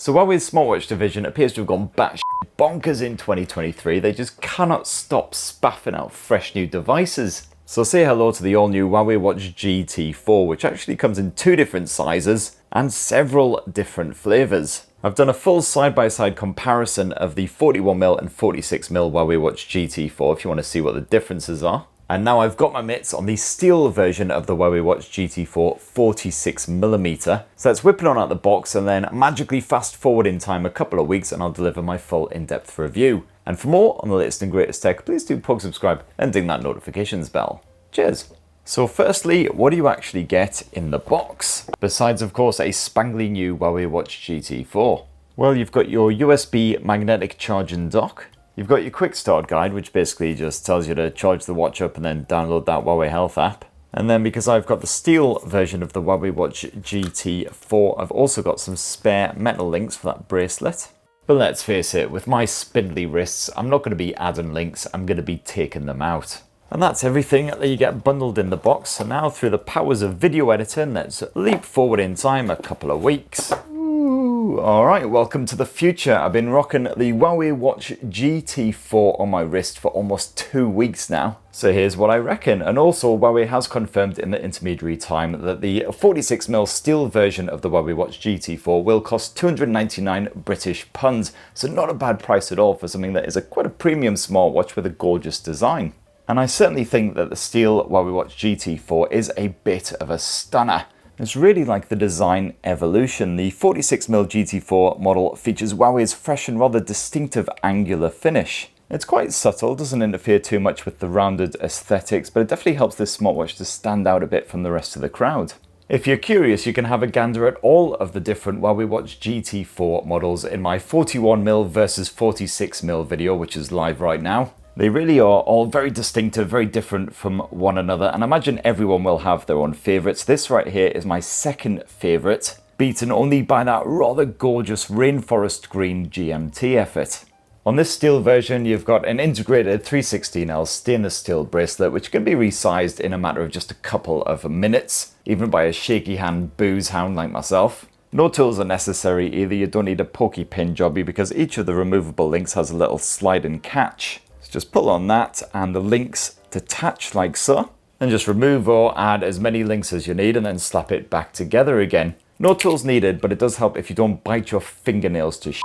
So Huawei's smartwatch division appears to have gone batshit bonkers in 2023. They just cannot stop spaffing out fresh new devices. So say hello to the all-new Huawei Watch GT 4, which actually comes in 2 different sizes and several different flavors. I've done a full side-by-side comparison of the 41mm and 46mm Huawei Watch GT 4 if you want to see what the differences are. And now I've got my mitts on the steel version of the Huawei Watch GT 4 46mm. So let's whip it on out the box and then magically fast forward in time a couple of weeks and I'll deliver my full in-depth review. And for more on the latest and greatest tech, please do subscribe and ding that notifications bell. Cheers! So firstly, what do you actually get in the box? Besides, of course, a spangly new Huawei Watch GT 4. Well, you've got your USB magnetic charging dock. You've got your quick start guide, which basically just tells you to charge the watch up and then download that Huawei Health app. And then because I've got the steel version of the Huawei Watch GT 4, I've also got some spare metal links for that bracelet. But let's face it, with my spindly wrists, I'm not going to be adding links, I'm going to be taking them out. And that's everything that you get bundled in the box. So now through the powers of video editing, let's leap forward in time a couple of weeks. Alright, welcome to the future. I've been rocking the Huawei Watch GT 4 on my wrist for almost 2 weeks now. So here's what I reckon. And also Huawei has confirmed in the intermediary time that the 46mm steel version of the Huawei Watch GT 4 will cost 299 British pounds. So not a bad price at all for something that is quite a premium smartwatch with a gorgeous design. And I certainly think that the steel Huawei Watch GT 4 is a bit of a stunner. It's really like the design evolution. The 46mm GT4 model features Huawei's fresh and rather distinctive angular finish. It's quite subtle, doesn't interfere too much with the rounded aesthetics, but it definitely helps this smartwatch to stand out a bit from the rest of the crowd. If you're curious, you can have a gander at all of the different Huawei Watch GT4 models in my 41mm versus 46mm video, which is live right now. They really are all very distinctive, very different from one another, and I imagine everyone will have their own favourites. This right here is my second favourite, beaten only by that rather gorgeous Rainforest Green GMT effort. On this steel version, you've got an integrated 316L stainless steel bracelet, which can be resized in a matter of just a couple of minutes, even by a shaky hand booze hound like myself. No tools are necessary either. You don't need a pokey pin jobby because each of the removable links has a little slide and catch. Just pull on that and the links detach like so. And just remove or add as many links as you need and then slap it back together again. No tools needed, but it does help if you don't bite your fingernails to shit.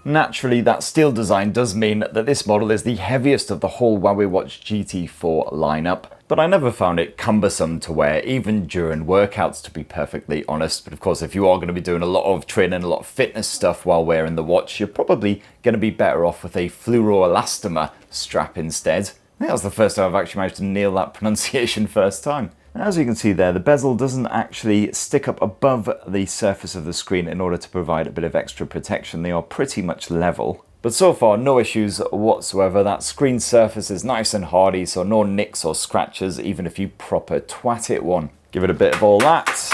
Naturally, that steel design does mean that this model is the heaviest of the whole Huawei Watch GT4 lineup. But I never found it cumbersome to wear, even during workouts, to be perfectly honest. But of course, if you are going to be doing a lot of training, a lot of fitness stuff while wearing the watch, you're probably going to be better off with a fluoroelastomer strap instead. I think that's the first time I've actually managed to nail that pronunciation first time. As you can see there, the bezel doesn't actually stick up above the surface of the screen in order to provide a bit of extra protection. They are pretty much level. But so far, no issues whatsoever. That screen surface is nice and hardy, so no nicks or scratches, even if you proper twat it one. Give it a bit of all that.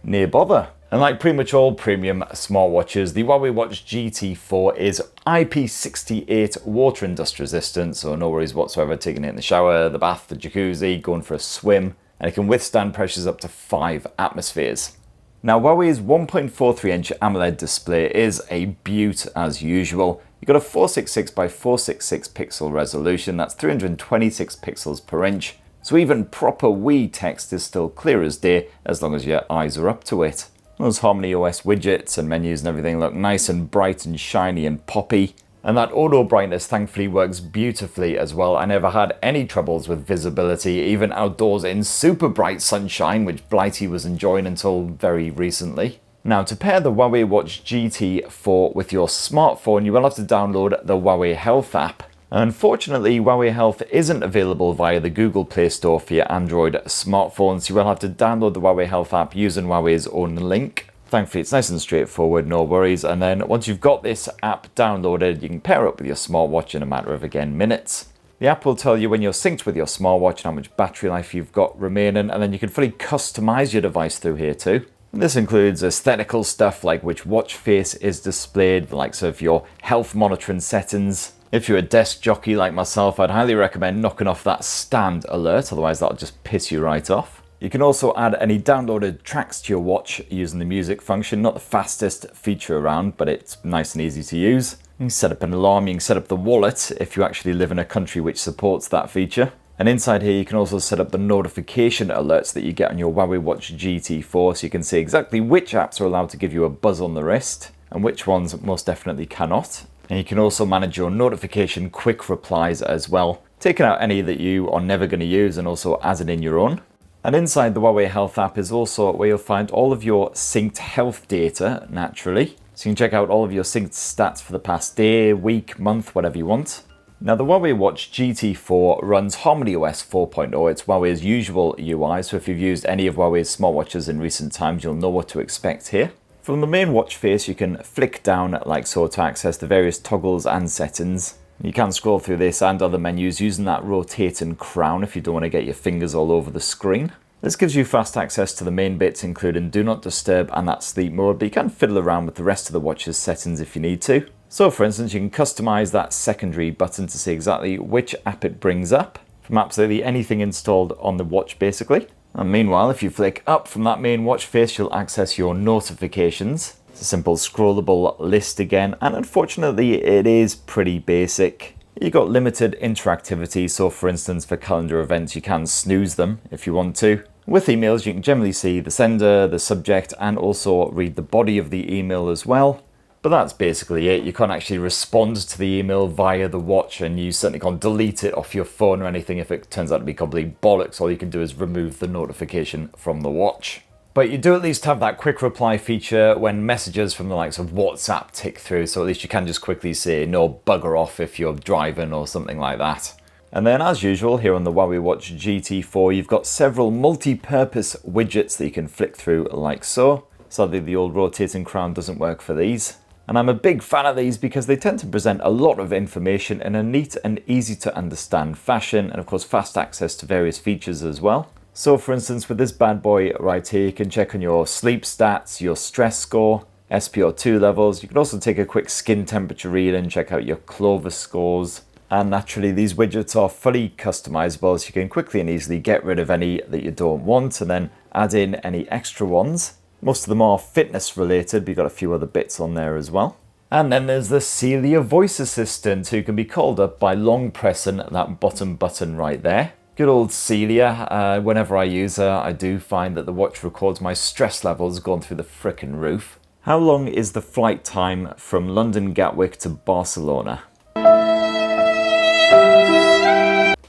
Near bother. And like pretty much all premium smartwatches, the Huawei Watch GT4 is IP68 water and dust resistant, so no worries whatsoever taking it in the shower, the bath, the jacuzzi, going for a swim, and it can withstand pressures up to 5 atmospheres. Now, Huawei's 1.43-inch AMOLED display is a beaut as usual. You've got a 466 by 466 pixel resolution, that's 326 pixels per inch. So even proper Wii text is still clear as day as long as your eyes are up to it. Those Harmony OS widgets and menus and everything look nice and bright and shiny and poppy. And that auto brightness thankfully works beautifully as well. I never had any troubles with visibility, even outdoors in super bright sunshine, which Blighty was enjoying until very recently. Now, to pair the Huawei Watch GT 4 with your smartphone, you will have to download the Huawei Health app. Unfortunately, Huawei Health isn't available via the Google Play Store for your Android smartphones. You will have to download the Huawei Health app using Huawei's own link. Thankfully, it's nice and straightforward, no worries. And then once you've got this app downloaded, you can pair up with your smartwatch in a matter of, again, minutes. The app will tell you when you're synced with your smartwatch and how much battery life you've got remaining, and then you can fully customize your device through here too. And this includes aesthetical stuff like which watch face is displayed, the likes of your health monitoring settings. If you're a desk jockey like myself, I'd highly recommend knocking off that stand alert, otherwise that'll just piss you right off. You can also add any downloaded tracks to your watch using the music function. Not the fastest feature around, but it's nice and easy to use. You can set up an alarm, you can set up the wallet if you actually live in a country which supports that feature. And inside here you can also set up the notification alerts that you get on your Huawei Watch GT4, so you can see exactly which apps are allowed to give you a buzz on the wrist and which ones most definitely cannot. And you can also manage your notification quick replies as well, taking out any that you are never going to use and also adding in your own. And inside the Huawei Health app is also where you'll find all of your synced health data, naturally. So you can check out all of your synced stats for the past day, week, month, whatever you want. Now the Huawei Watch GT4 runs HarmonyOS 4.0, it's Huawei's usual UI, so if you've used any of Huawei's smartwatches in recent times, you'll know what to expect here. From the main watch face, you can flick down like so to access the various toggles and settings. You can scroll through this and other menus using that rotating crown if you don't want to get your fingers all over the screen. This gives you fast access to the main bits, including Do Not Disturb and that sleep mode, but you can fiddle around with the rest of the watch's settings if you need to. So for instance, you can customize that secondary button to see exactly which app it brings up from absolutely anything installed on the watch basically. And meanwhile, if you flick up from that main watch face, you'll access your notifications. It's a simple scrollable list again, and unfortunately it is pretty basic. You've got limited interactivity, so for instance for calendar events you can snooze them if you want to. With emails you can generally see the sender, the subject, and also read the body of the email as well. But that's basically it. You can't actually respond to the email via the watch, and you certainly can't delete it off your phone or anything if it turns out to be complete bollocks. All you can do is remove the notification from the watch. But you do at least have that quick reply feature when messages from the likes of WhatsApp tick through, so at least you can just quickly say no, bugger off if you're driving or something like that. And then as usual, here on the Huawei Watch GT4, you've got several multi-purpose widgets that you can flick through like so. Sadly, the old rotating crown doesn't work for these. And I'm a big fan of these because they tend to present a lot of information in a neat and easy to understand fashion, and of course fast access to various features as well. So for instance, with this bad boy right here, you can check on your sleep stats, your stress score, SpO2 levels. You can also take a quick skin temperature read and check out your clover scores. And naturally, these widgets are fully customizable, so you can quickly and easily get rid of any that you don't want and then add in any extra ones. Most of them are fitness related, but you've got a few other bits on there as well. And then there's the Celia voice assistant, who can be called up by long pressing that bottom button right there. Good old Celia. Whenever I use her, I do find that the watch records my stress levels going through the frickin' roof. How long is the flight time from London Gatwick to Barcelona?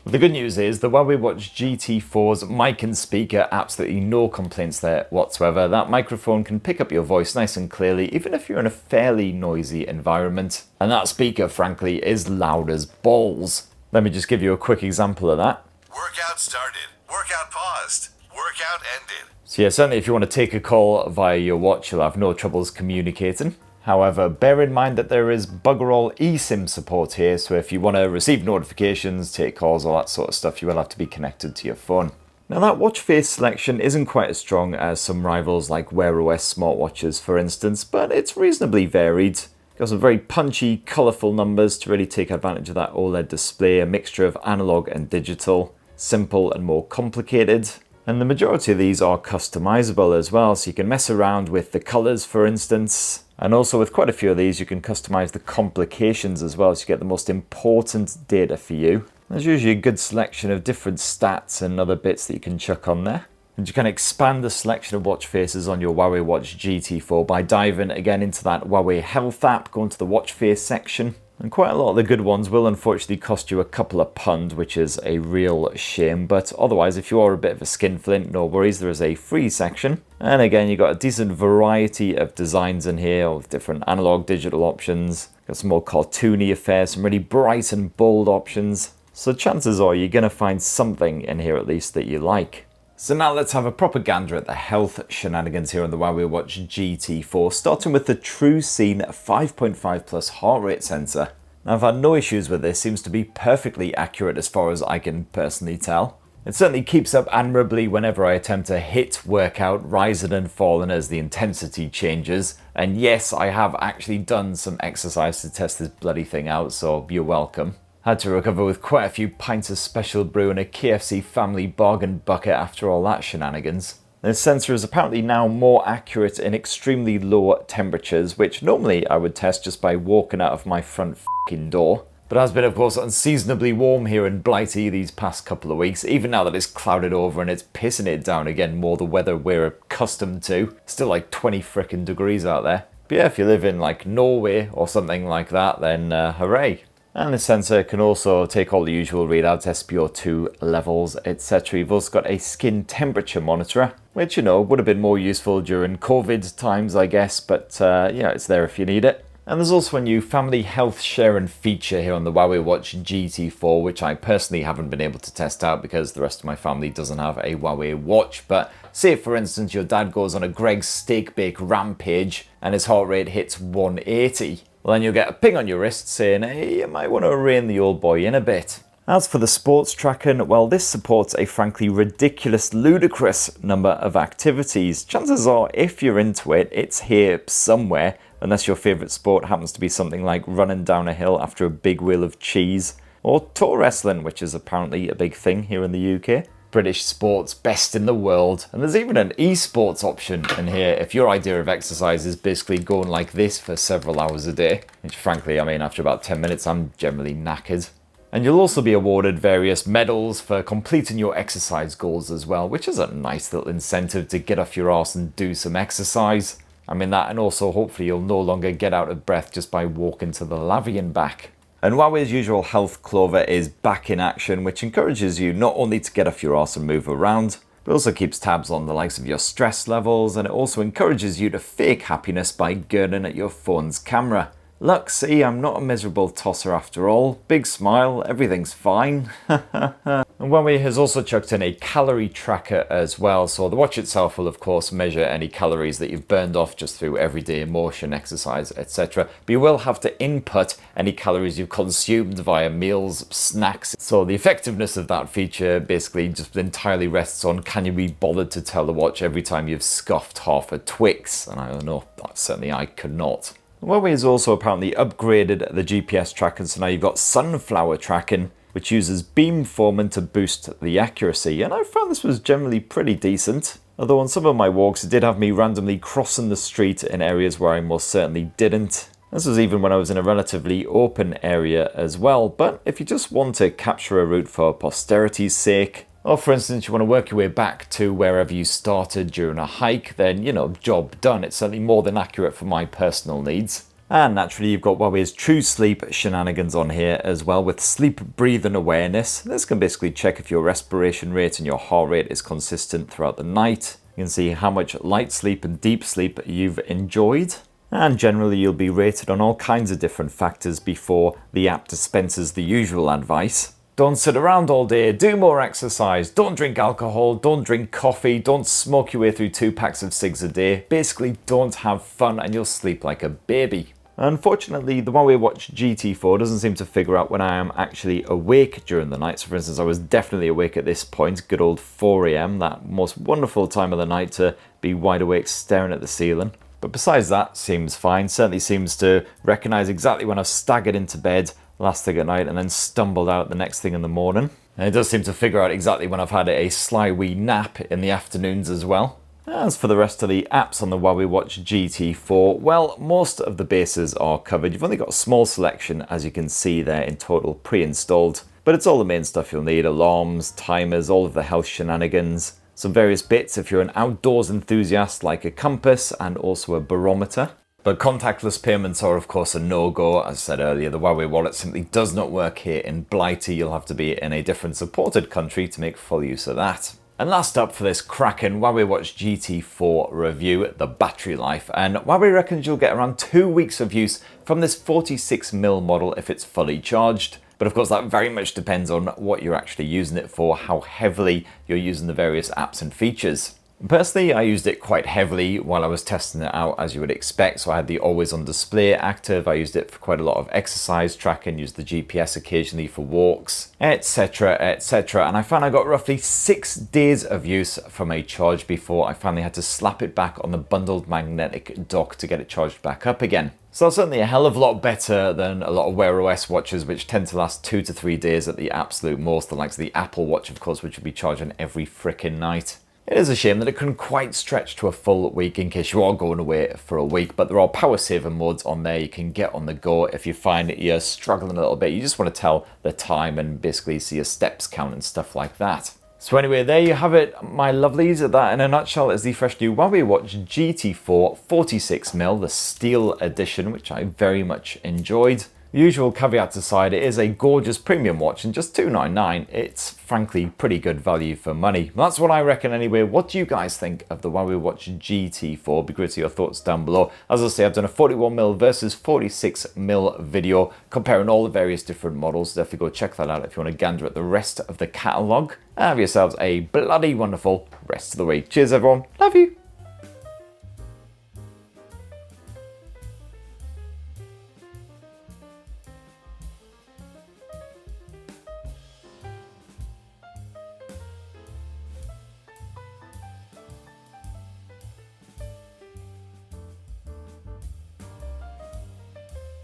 The good news is the Huawei Watch GT4's mic and speaker, absolutely no complaints there whatsoever. That microphone can pick up your voice nice and clearly, even if you're in a fairly noisy environment. And that speaker, frankly, is loud as balls. Let me just give you a quick example of that. Workout started, workout paused, workout ended. So yeah, certainly if you want to take a call via your watch, you'll have no troubles communicating. However, bear in mind that there is bugger all eSIM support here, so if you want to receive notifications, take calls, all that sort of stuff, you will have to be connected to your phone. Now that watch face selection isn't quite as strong as some rivals like Wear OS smartwatches for instance, but it's reasonably varied. Got some very punchy, colourful numbers to really take advantage of that OLED display, a mixture of analog and digital, simple and more complicated. And the majority of these are customizable as well, so you can mess around with the colours for instance. And also with quite a few of these you can customize the complications as well, so you get the most important data for you. There's usually a good selection of different stats and other bits that you can chuck on there. And you can expand the selection of watch faces on your Huawei Watch GT4 by diving again into that Huawei Health app, going to the watch face section. And quite a lot of the good ones will unfortunately cost you a couple of £1, which is a real shame. But otherwise, if you are a bit of a skinflint, no worries, there is a free section. And again, you've got a decent variety of designs in here with different analog, digital options. Got some more cartoony affairs, some really bright and bold options. So chances are you're going to find something in here at least that you like. So now let's have a proper gander at the health shenanigans here on the Huawei Watch GT4, starting with the TrueScene 5.5 Plus heart rate sensor. Now I've had no issues with this, seems to be perfectly accurate as far as I can personally tell. It certainly keeps up admirably whenever I attempt to hit workout, rising and falling as the intensity changes. And yes, I have actually done some exercise to test this bloody thing out, so you're welcome. Had to recover with quite a few pints of special brew and a KFC family bargain bucket after all that shenanigans. This sensor is apparently now more accurate in extremely low temperatures, which normally I would test just by walking out of my front f***ing door. But it has been, of course, unseasonably warm here in Byyyyeeeee these past couple of weeks, even now that it's clouded over and it's pissing it down again, more the weather we're accustomed to. Still like 20 frickin' degrees out there. But yeah, if you live in like Norway or something like that, then hooray. And the sensor can also take all the usual readouts, SpO2 levels, etc. You've also got a skin temperature monitor, which, you know, would have been more useful during COVID times, I guess, but yeah, it's there if you need it. And there's also a new family health sharing feature here on the Huawei Watch GT4, which I personally haven't been able to test out because the rest of my family doesn't have a Huawei watch. But say, if, for instance, your dad goes on a Greg's steak bake rampage and his heart rate hits 180. Well, then you'll get a ping on your wrist saying, hey, you might want to rein the old boy in a bit. As for the sports tracking, well, this supports a frankly ridiculous, ludicrous number of activities. Chances are, if you're into it, it's here somewhere, unless your favourite sport happens to be something like running down a hill after a big wheel of cheese, or toe wrestling, which is apparently a big thing here in the UK. British sports best in the world, and there's even an esports option in here if your idea of exercise is basically going like this for several hours a day, which frankly, I mean, after about 10 minutes I'm generally knackered. And you'll also be awarded various medals for completing your exercise goals as well, which is a nice little incentive to get off your arse and do some exercise. I mean that, and also hopefully you'll no longer get out of breath just by walking to the lavvy and back. And Huawei's usual health clover is back in action, which encourages you not only to get off your arse and move around, but also keeps tabs on the likes of your stress levels, and it also encourages you to fake happiness by gurning at your phone's camera. Look, see, I'm not a miserable tosser after all. Big smile, everything's fine. And Huawei has also chucked in a calorie tracker as well, so the watch itself will of course measure any calories that you've burned off just through everyday motion, exercise, etc. But you will have to input any calories you've consumed via meals, snacks. So the effectiveness of that feature basically just entirely rests on, can you be bothered to tell the watch every time you've scoffed half a Twix? And I don't know, certainly I could not. Huawei has also apparently upgraded the GPS tracking, so now you've got sunflower tracking, which uses beamforming to boost the accuracy, and I found this was generally pretty decent. Although on some of my walks it did have me randomly crossing the street in areas where I most certainly didn't. This was even when I was in a relatively open area as well, but if you just want to capture a route for posterity's sake, or for instance you want to work your way back to wherever you started during a hike, then, you know, job done. It's certainly more than accurate for my personal needs. And naturally you've got Huawei's True Sleep shenanigans on here as well, with sleep breathing awareness. This can basically check if your respiration rate and your heart rate is consistent throughout the night. You can see how much light sleep and deep sleep you've enjoyed. And generally you'll be rated on all kinds of different factors before the app dispenses the usual advice. Don't sit around all day, do more exercise, don't drink alcohol, don't drink coffee, don't smoke your way through 2 packs of cigs a day. Basically, don't have fun and you'll sleep like a baby. Unfortunately, the Huawei Watch GT4 doesn't seem to figure out when I am actually awake during the night. So for instance, I was definitely awake at this point, good old 4 AM, that most wonderful time of the night to be wide awake staring at the ceiling. But besides that, seems fine. Certainly seems to recognise exactly when I've staggered into bed last thing at night and then stumbled out the next thing in the morning. And it does seem to figure out exactly when I've had a sly wee nap in the afternoons as well. As for the rest of the apps on the Huawei Watch GT4, well, most of the bases are covered. You've only got a small selection, as you can see there, in total pre-installed. But it's all the main stuff you'll need: alarms, timers, all of the health shenanigans, some various bits if you're an outdoors enthusiast like a compass, and also a barometer. But contactless payments are of course a no-go. As I said earlier, the Huawei wallet simply does not work here in Byyyyeeeee. You'll have to be in a different supported country to make full use of that. And last up for this cracking Huawei Watch GT4 review, the battery life. And Huawei reckons you'll get around 2 weeks of use from this 46mm model if it's fully charged. But of course that very much depends on what you're actually using it for, how heavily you're using the various apps and features. Personally, I used it quite heavily while I was testing it out, as you would expect. So I had the always on display active. I used it for quite a lot of exercise tracking, used the GPS occasionally for walks, etc, etc. And I found I got roughly 6 days of use from a charge before I finally had to slap it back on the bundled magnetic dock to get it charged back up again. So certainly a hell of a lot better than a lot of Wear OS watches, which tend to last 2 to 3 days at the absolute most, the likes of the Apple Watch, of course, which would be charging every frickin' night. It is a shame that it couldn't quite stretch to a full week in case you are going away for a week, but there are power saver modes on there you can get on the go if you find that you're struggling a little bit. You just want to tell the time and basically see your steps count and stuff like that. So anyway, there you have it, my lovelies. That in a nutshell is the fresh new Huawei Watch GT4 46mm, the steel edition, which I very much enjoyed. The usual caveats aside, it is a gorgeous premium watch, and just $299, it's frankly pretty good value for money. That's what I reckon anyway. What do you guys think of the Huawei Watch GT4? Be great to hear your thoughts down below. As I say, I've done a 41mm versus 46mm video comparing all the various different models. Definitely go check that out if you want to gander at the rest of the catalogue. Have yourselves a bloody wonderful rest of the week. Cheers everyone, love you.